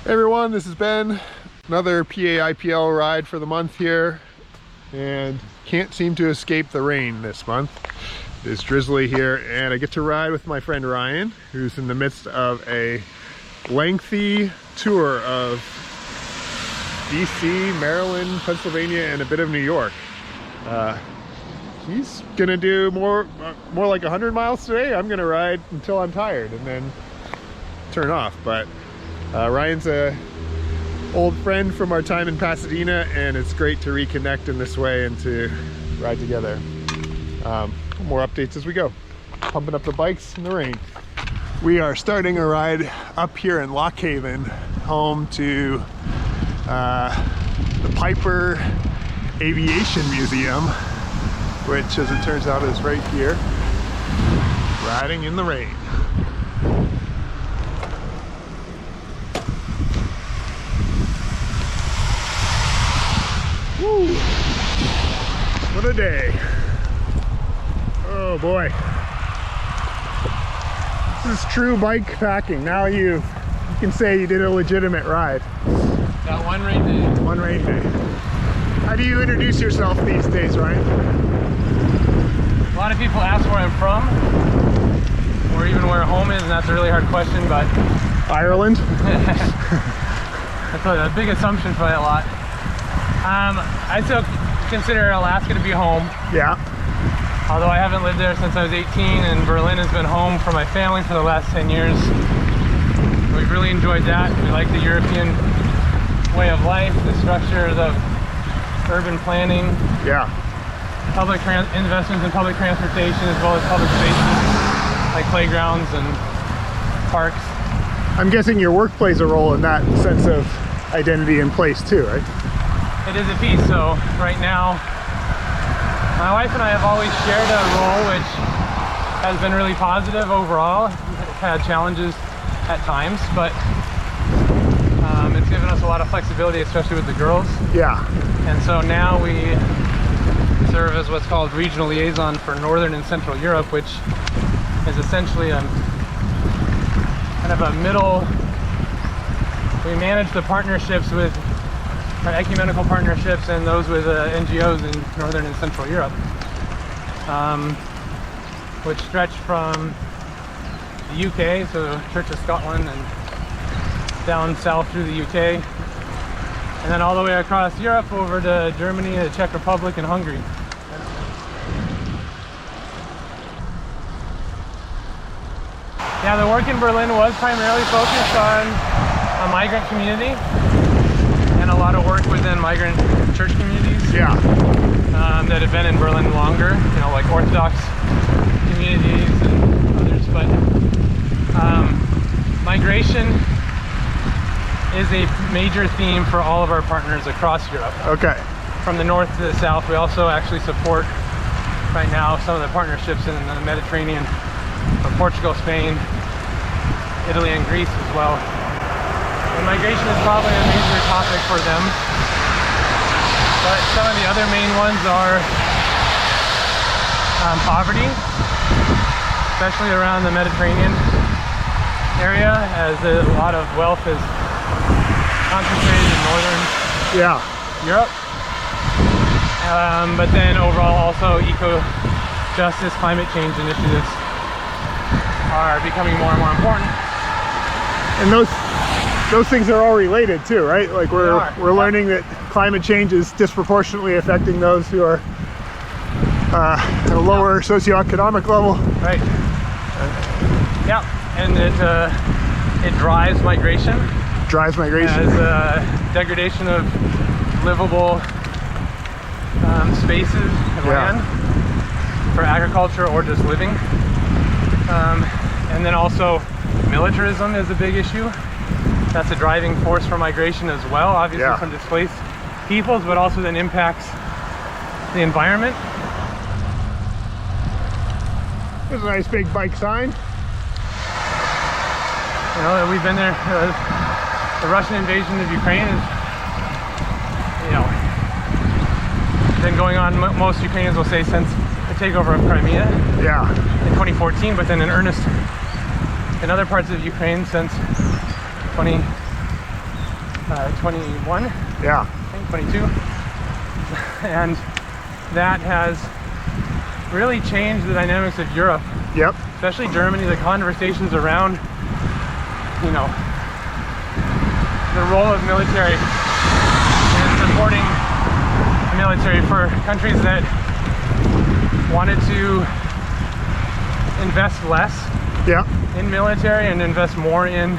Hey everyone, this is Ben. Another PA-IPL ride for the month here, and can't seem to escape the rain this month. It's drizzly here, and I get to ride with my friend Ryan, who's in the midst of a lengthy tour of DC, Maryland, Pennsylvania, and a bit of New York. He's gonna do more like 100 miles today. I'm gonna ride until I'm tired and then turn off. But Ryan's a old friend from our time in Pasadena, and it's great to reconnect in this way and to ride together. More updates as we go. Pumping up the bikes in the rain. We are starting a ride up here in Lock Haven, home to the Piper Aviation Museum, which, as it turns out, is right here. Riding in the rain. Woo! What a day. Oh boy. This is true bike packing. Now you can say you did a legitimate ride. Got one rain day. One rain day. How do you introduce yourself these days, Ryan? A lot of people ask where I'm from, or even where home is, and that's a really hard question, but... Ireland? That's a big assumption for a lot. I still consider Alaska to be home. Yeah. Although I haven't lived there since I was 18, and Berlin has been home for my family for the last 10 years. We've really enjoyed that. We like the European way of life, the structure of urban planning. Yeah. Public investments in public transportation, as well as public spaces like playgrounds and parks. I'm guessing your work plays a role in that sense of identity and place too, right? It is a piece. So right now, my wife and I have always shared a role which has been really positive overall. We've had challenges at times, but it's given us a lot of flexibility, especially with the girls. Yeah. And so now we serve as what's called regional liaison for Northern and Central Europe, which is essentially a kind of a middle. We manage the partnerships with ecumenical partnerships and those with NGOs in Northern and Central Europe, which stretch from the UK, so Church of Scotland, and down south through the UK, and then all the way across Europe over to Germany, the Czech Republic, and Hungary. Yeah, the work in Berlin was primarily focused on a migrant community and a lot of work within migrant church communities. Yeah. That have been in Berlin longer, you know, like Orthodox communities and others. But migration is a major theme for all of our partners across Europe. Okay. From the north to the south. We also actually support right now some of the partnerships in the Mediterranean from Portugal, Spain, Italy, and Greece as well. And migration is probably a major topic for them. But some of the other main ones are poverty, especially around the Mediterranean area, as a lot of wealth is concentrated in northern Europe. But then overall also eco-justice, climate change initiatives are becoming more and more important. And those things are all related too, right? Like we're learning that climate change is disproportionately affecting those who are at a lower socioeconomic level. Right. Yeah, and it drives migration. Drives migration. As degradation of livable spaces and land for agriculture or just living. And then also militarism is a big issue. That's a driving force for migration as well, obviously from displaced peoples, but also then impacts the environment. There's a nice big bike sign. You know, we've been there. The Russian invasion of Ukraine is, you know, been going on, most Ukrainians will say, since the takeover of Crimea in 2014, but then in earnest in other parts of Ukraine since 2014 21, Yeah. I think 22. And that has really changed the dynamics of Europe, Yep. especially Germany. The conversations around, you know, the role of military and supporting the military for countries that wanted to invest less Yeah. in military and invest more in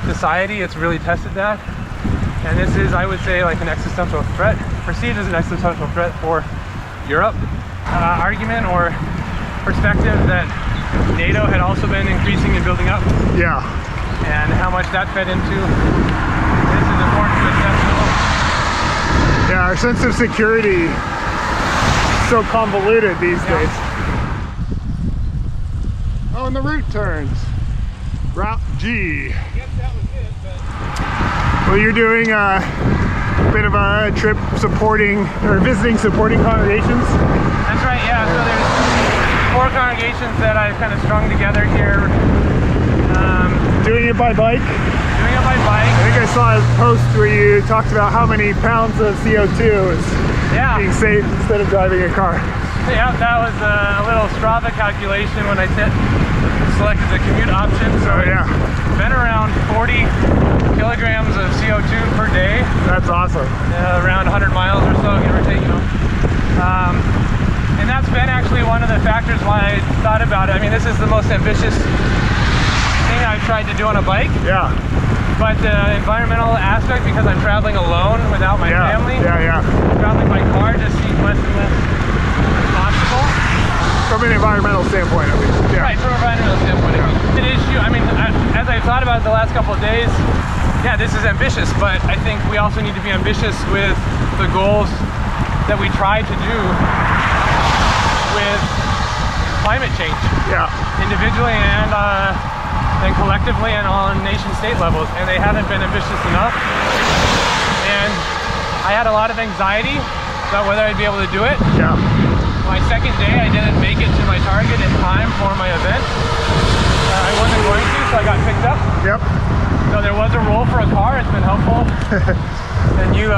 society. It's really tested that. And this is, I would say, like an existential threat, perceived as an existential threat for Europe. Argument or perspective that NATO had also been increasing and building up, Yeah. and how much that fed into this is important to assess. Yeah, our sense of security is so convoluted these days. Oh, and the route turns. Route G. I guess that was it, but Well, you're doing a bit of a trip supporting or visiting supporting congregations. that's right, yeah. So there's 4 congregations that I've kind of strung together here. Doing it by bike. Doing it by bike. I think I saw a post where you talked about how many pounds of CO2 is Yeah. being saved instead of driving a car. Yeah, that was a little Strava calculation when I selected the commute option. So Oh yeah, it's been around 40 kilograms of CO2 per day, that's awesome. around 100 miles or so, give or take, you know. And that's been actually one of the factors why I thought about it. I mean, this is the most ambitious thing I've tried to do on a bike, Yeah, but the environmental aspect, because I'm traveling alone without my yeah, family, yeah. traveling by car just seems less and less responsible. From an environmental standpoint, at least. Yeah. Right, from a environmental standpoint, it's an issue. I mean, as I've thought about it the last couple of days, yeah, this is ambitious, but I think we also need to be ambitious with the goals that we try to do with climate change, Yeah. individually and collectively and on nation-state levels, and they haven't been ambitious enough. And I had a lot of anxiety about whether I'd be able to do it. Yeah. My second day, I didn't make it to my target in time for my event. I wasn't going to, so I got picked up. Yep. So there was a role for a car. It's been helpful. And you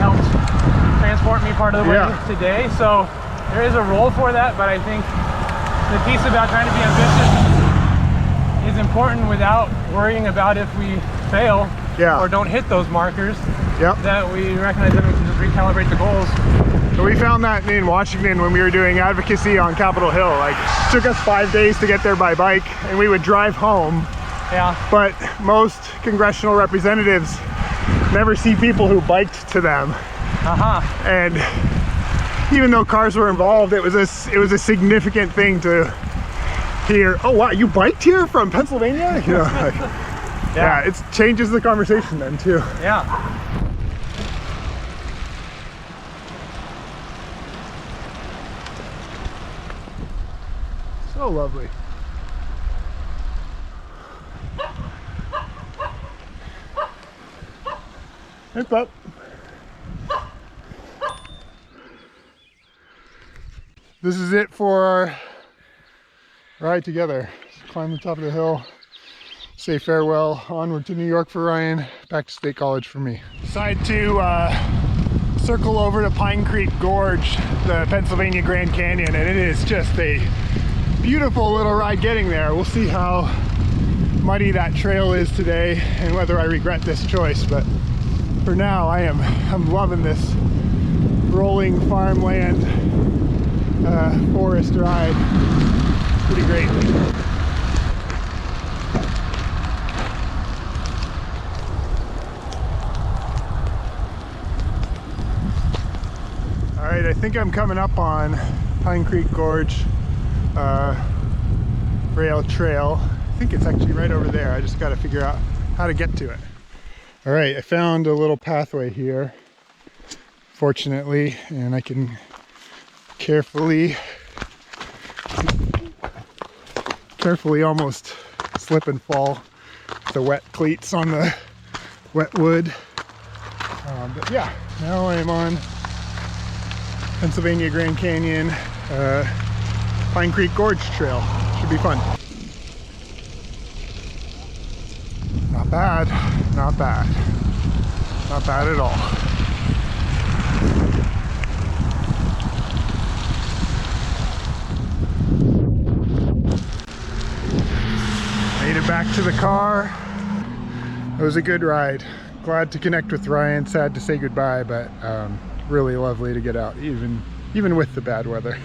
helped transport me part of the way today. So there is a role for that, but I think the piece about trying to be ambitious is important without worrying about if we fail or don't hit those markers, that we recognize that we can just recalibrate the goals. We found that in Washington when we were doing advocacy on Capitol Hill. Like, it took us 5 days to get there by bike, and we would drive home. Yeah. But most congressional representatives never see people who biked to them. And even though cars were involved, it was a significant thing to hear. Oh wow, you biked here from Pennsylvania? You know, like, yeah, it changes the conversation then too. Yeah. So lovely. Hey, pup. This is it for our ride together. Just climb the top of the hill, say farewell, onward to New York for Ryan, back to State College for me. Decided to circle over to Pine Creek Gorge, the Pennsylvania Grand Canyon, and it is just a beautiful little ride getting there. We'll see how muddy that trail is today and whether I regret this choice, but for now I'm loving this rolling farmland forest ride. Pretty great. All right, I think I'm coming up on Pine Creek Gorge rail trail. I think it's actually right over there. I just got to figure out how to get to it. All right, I found a little pathway here, fortunately, and I can carefully almost slip and fall with the wet cleats on the wet wood. But yeah, now I'm on Pennsylvania Grand Canyon Pine Creek Gorge Trail. Should be fun. Not bad, not bad. Not bad at all. Made it back to the car. It was a good ride. Glad to connect with Ryan. Sad to say goodbye, but really lovely to get out, even with the bad weather.